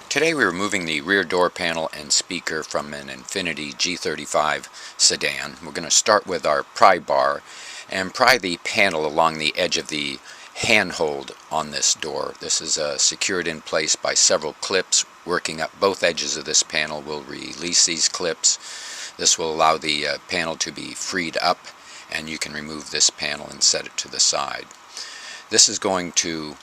Today we're removing the rear door panel and speaker from an Infiniti G35 sedan. We're going to start with our pry bar and pry the panel along the edge of the handhold on this door. This is secured in place by several clips. Working up both edges of this panel will release these clips. This will allow the panel to be freed up, and you can remove this panel and set it to the side. This is going to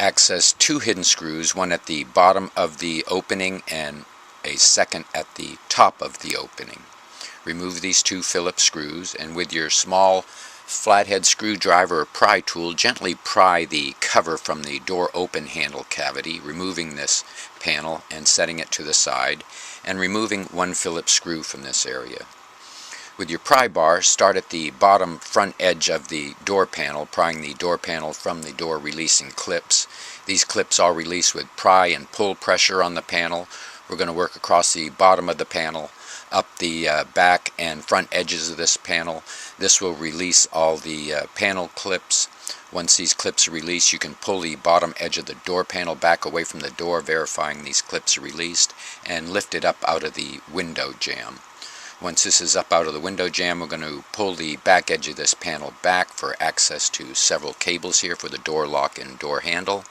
access two hidden screws, one at the bottom of the opening and a second at the top of the opening. Remove these two Phillips screws, and with your small flathead screwdriver or pry tool, gently pry the cover from the door open handle cavity, removing this panel and setting it to the side, and removing one Phillips screw from this area. With your pry bar, start at the bottom front edge of the door panel, prying the door panel from the door releasing clips. These clips all release with pry and pull pressure on the panel. We're going to work across the bottom of the panel, up the back and front edges of this panel. This will release all the panel clips. Once these clips are released, you can pull the bottom edge of the door panel back away from the door, verifying these clips are released, and lift it up out of the window jamb. Once this is up out of the window jamb, we're going to pull the back edge of this panel back for access to several cables here for the door lock and door handle.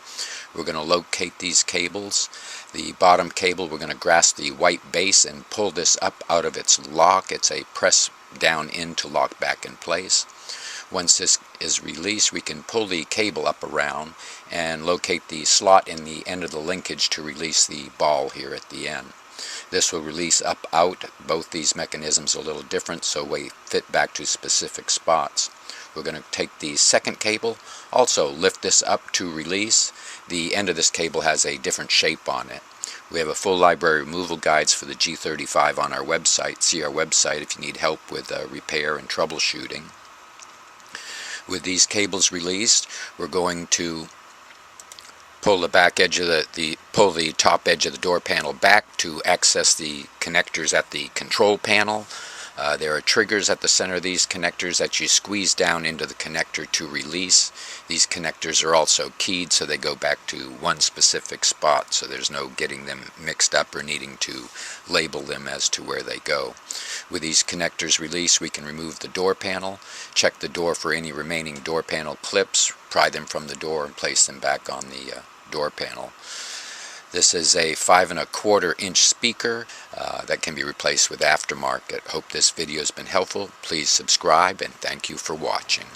We're going to locate these cables. The bottom cable, we're going to grasp the white base and pull this up out of its lock. It's a press down in to lock back in place. Once this is released, we can pull the cable up around and locate the slot in the end of the linkage to release the ball here at the end. This will release up out. Both these mechanisms are a little different, so we fit back to specific spots. We're going to take the second cable, also lift this up to release. The end of this cable has a different shape on it. We have a full library removal guides for the G35 on our website. See our website if you need help with repair and troubleshooting. With these cables released, we're going to pull the back edge of pull the top edge of the door panel back to access the connectors at the control panel. There are triggers at the center of these connectors that you squeeze down into the connector to release. These connectors are also keyed, so they go back to one specific spot, so there's no getting them mixed up or needing to label them as to where they go. With these connectors released, we can remove the door panel, check the door for any remaining door panel clips, pry them from the door and place them back on the door panel. This is a 5 1/4 inch speaker that can be replaced with aftermarket. Hope this video has been helpful. Please subscribe, and thank you for watching.